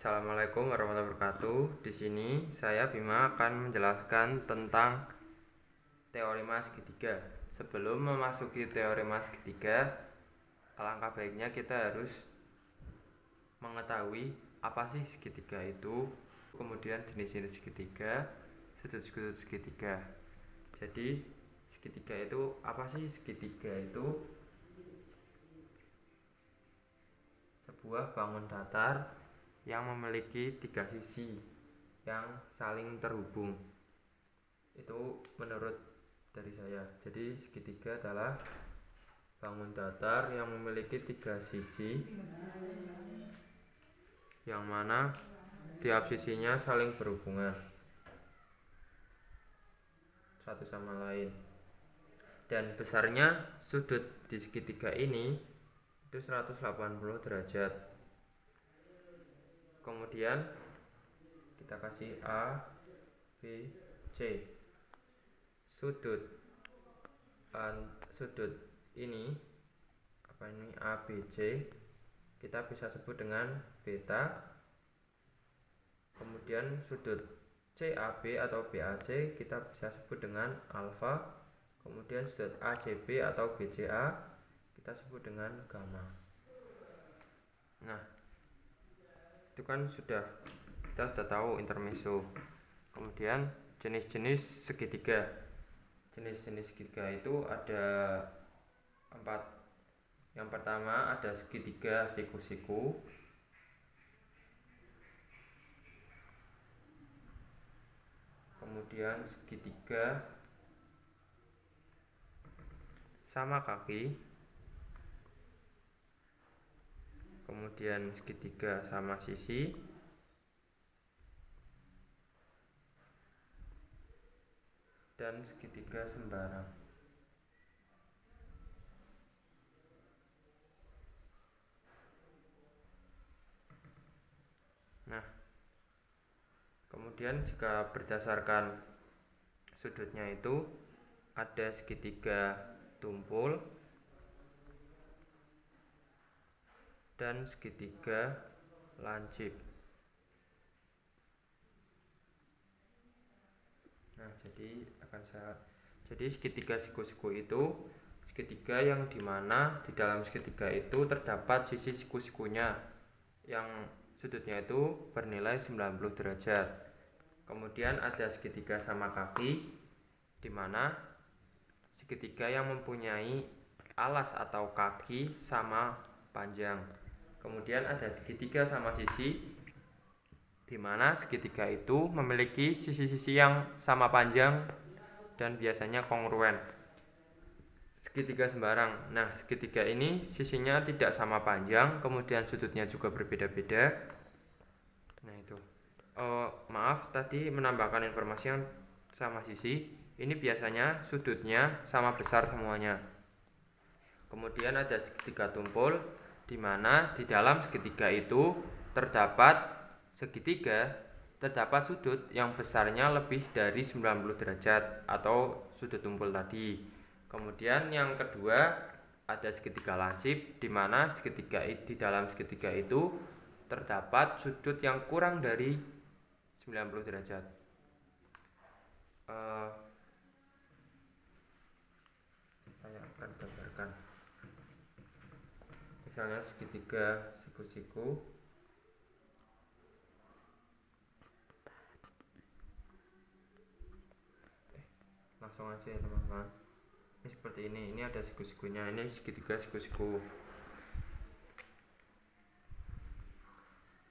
Assalamualaikum warahmatullahi wabarakatuh. Di sini saya Bima akan menjelaskan tentang teorema segitiga. Sebelum memasuki teorema segitiga, alangkah baiknya kita harus mengetahui apa sih segitiga itu, kemudian jenis-jenis segitiga, sudut-sudut segitiga. Jadi segitiga itu apa sih? Segitiga itu sebuah bangun datar yang memiliki tiga sisi yang saling terhubung. Itu menurut dari saya. Jadi segitiga adalah bangun datar yang memiliki tiga sisi, yang mana tiap sisinya saling berhubungan satu sama lain, dan besarnya sudut di segitiga ini itu 180 derajat. Kemudian kita kasih A, B, C. Sudut ini A, B, C kita bisa sebut dengan beta. Kemudian sudut CAB atau BAC kita bisa sebut dengan alfa. Kemudian sudut ACB atau BCA kita sebut dengan gamma. Nah, itu kan kita sudah tahu intermezzo. Kemudian jenis-jenis segitiga. Jenis-jenis segitiga itu ada 4. Yang pertama ada segitiga siku-siku. Kemudian segitiga sama kaki. Kemudian segitiga sama sisi. Dan segitiga sembarang. Nah, kemudian jika berdasarkan sudutnya itu ada segitiga tumpul dan segitiga lancip. Nah, jadi segitiga siku-siku itu segitiga yang dimana di dalam segitiga itu terdapat sisi siku-sikunya yang sudutnya itu bernilai 90 derajat. Kemudian ada segitiga sama kaki, di mana segitiga yang mempunyai alas atau kaki sama panjang. Kemudian ada segitiga sama sisi, di mana segitiga itu memiliki sisi-sisi yang sama panjang dan biasanya kongruen. Segitiga sembarang. Nah, segitiga ini sisinya tidak sama panjang, kemudian sudutnya juga berbeda-beda. Nah, itu. Maaf, tadi menambahkan informasi yang sama sisi. Ini biasanya sudutnya sama besar semuanya. Kemudian ada segitiga tumpul, di mana di dalam segitiga itu terdapat sudut yang besarnya lebih dari 90 derajat atau sudut tumpul tadi. Kemudian yang kedua ada segitiga lancip, di mana di dalam segitiga itu terdapat sudut yang kurang dari 90 derajat. Saya akan gambarkan. Misalnya segitiga siku-siku. Langsung aja ya teman-teman. Ini seperti ini ada siku-sikunya. Ini segitiga siku-siku.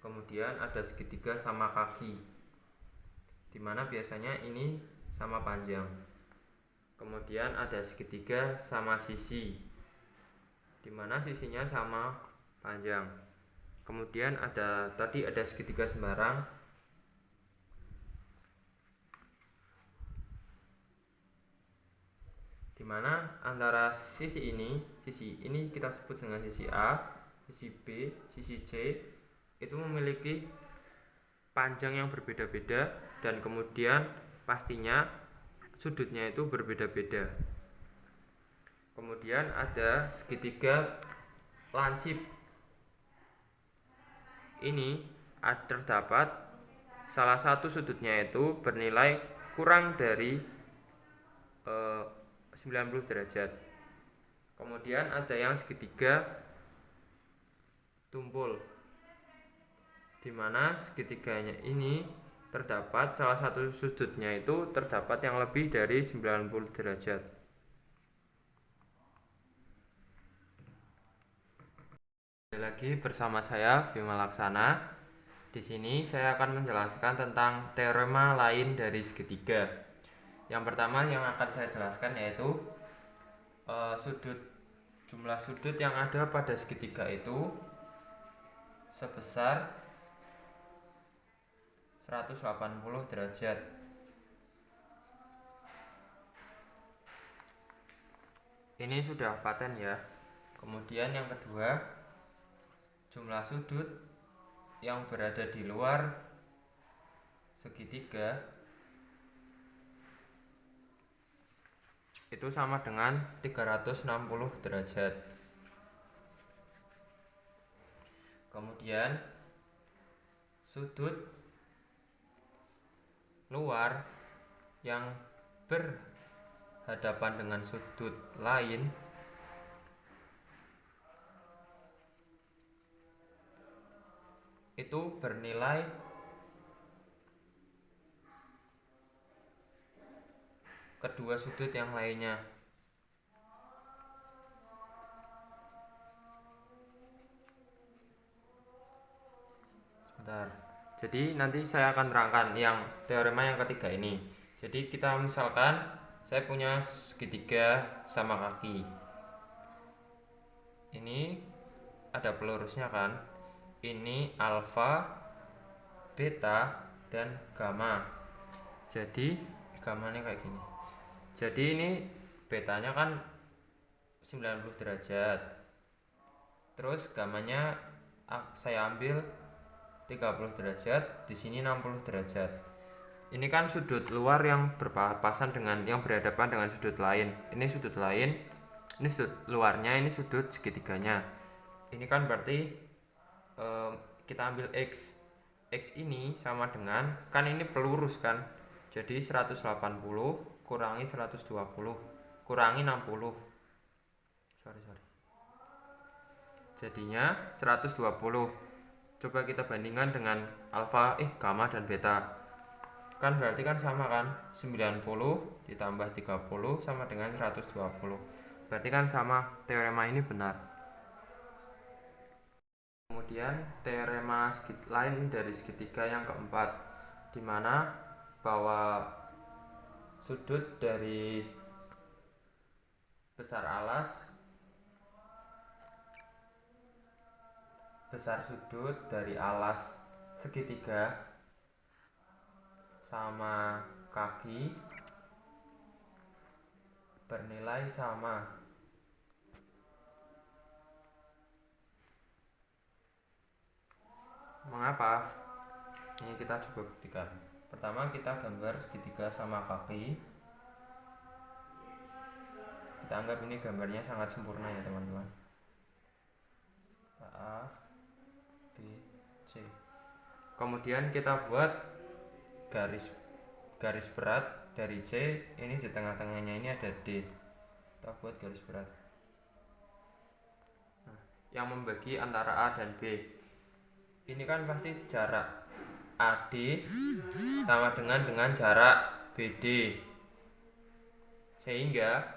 Kemudian ada segitiga sama kaki, dimana biasanya ini sama panjang. Kemudian ada segitiga sama sisi, dimana sisinya sama panjang. Kemudian ada segitiga sembarang, dimana antara sisi ini kita sebut dengan sisi A, sisi B, sisi C itu memiliki panjang yang berbeda-beda, dan kemudian pastinya sudutnya itu berbeda-beda. Kemudian ada segitiga lancip. Ini terdapat salah satu sudutnya itu bernilai kurang dari 90 derajat. Kemudian ada yang segitiga tumpul, di mana segitiganya ini terdapat salah satu sudutnya itu terdapat yang lebih dari 90 derajat. Lagi bersama saya Bima Laksana. Di sini saya akan menjelaskan tentang teorema lain dari segitiga. Yang pertama yang akan saya jelaskan yaitu jumlah sudut yang ada pada segitiga itu sebesar 180 derajat. Ini sudah paten ya. Kemudian yang kedua, jumlah sudut yang berada di luar segitiga itu sama dengan 360 derajat. Kemudian sudut luar yang berhadapan dengan sudut lain itu bernilai kedua sudut yang lainnya. Sebentar. Jadi nanti saya akan terangkan yang teorema yang ketiga ini. Jadi kita misalkan saya punya segitiga sama kaki. Ini ada pelurusnya kan? Ini alfa, beta, dan gamma. Jadi gammanya kayak gini. Jadi ini betanya kan 90 derajat. Terus gammanya saya ambil 30 derajat, di sini 60 derajat. Ini kan sudut luar yang berpapasan dengan yang berhadapan dengan sudut lain. Ini sudut lain, ini sudut luarnya, ini sudut segitiganya. Ini kan berarti kita ambil X. X ini sama dengan, kan ini pelurus kan. Jadi 180 kurangi 120 kurangi 60. Sorry. Jadinya 120. Coba kita bandingkan dengan alfa, gamma dan beta. Kan berarti kan sama kan? 90 ditambah 30 sama dengan 120. Berarti kan sama, teorema ini benar. Kemudian teorema lain dari segitiga yang keempat, di mana bahwa sudut dari besar sudut dari alas segitiga sama kaki bernilai sama. Mengapa? Ini kita coba buktikan. Pertama kita gambar segitiga sama kaki. Kita anggap ini gambarnya sangat sempurna ya teman-teman. A, B, C. Kemudian kita buat garis berat dari C, ini di tengah-tengahnya ini ada D. Kita buat garis berat. Nah, yang membagi antara A dan B. Ini kan pasti jarak AD sama dengan jarak BD. Sehingga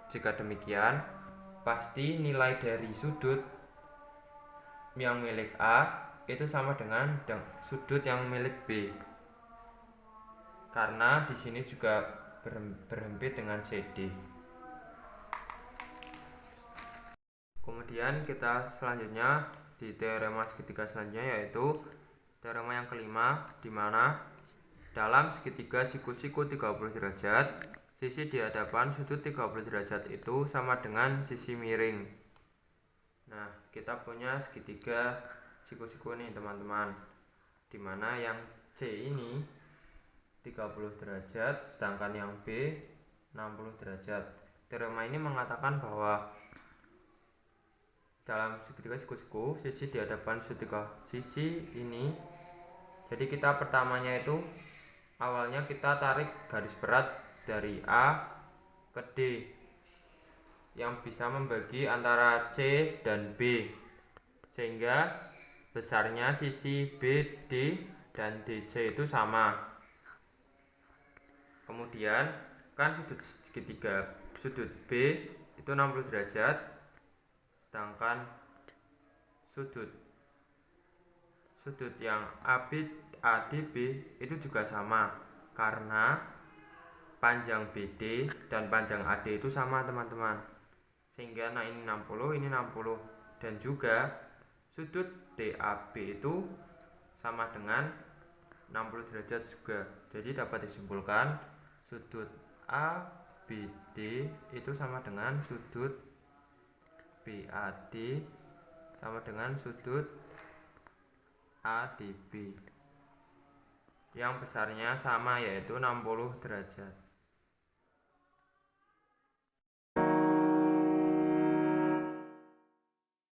jika demikian, pasti nilai dari sudut yang milik A itu sama dengan sudut yang milik B. Karena di sini juga berhempit dengan CD. Kemudian kita selanjutnya di teorema segitiga selanjutnya yaitu teorema yang kelima, di mana dalam segitiga siku-siku 30 derajat, sisi di hadapan sudut 30 derajat itu sama dengan sisi miring. Nah, kita punya segitiga siku-siku nih teman-teman, di mana yang C ini 30 derajat, sedangkan yang B 60 derajat. Teorema ini mengatakan bahwa dalam segitiga siku-siku, sisi di hadapan segitiga sisi ini. Jadi kita pertamanya itu awalnya kita tarik garis berat dari A ke D yang bisa membagi antara C dan B, sehingga besarnya sisi BD dan DC itu sama. Kemudian kan sudut segitiga sudut B itu 60 derajat, sedangkan sudut yang ADB itu juga sama karena panjang BD dan panjang AD itu sama teman-teman, sehingga nah ini 60 ini 60, dan juga sudut DAB itu sama dengan 60 derajat juga. Jadi dapat disimpulkan sudut ABD itu sama dengan sudut BAD sama dengan sudut ADB yang besarnya sama, yaitu 60 derajat.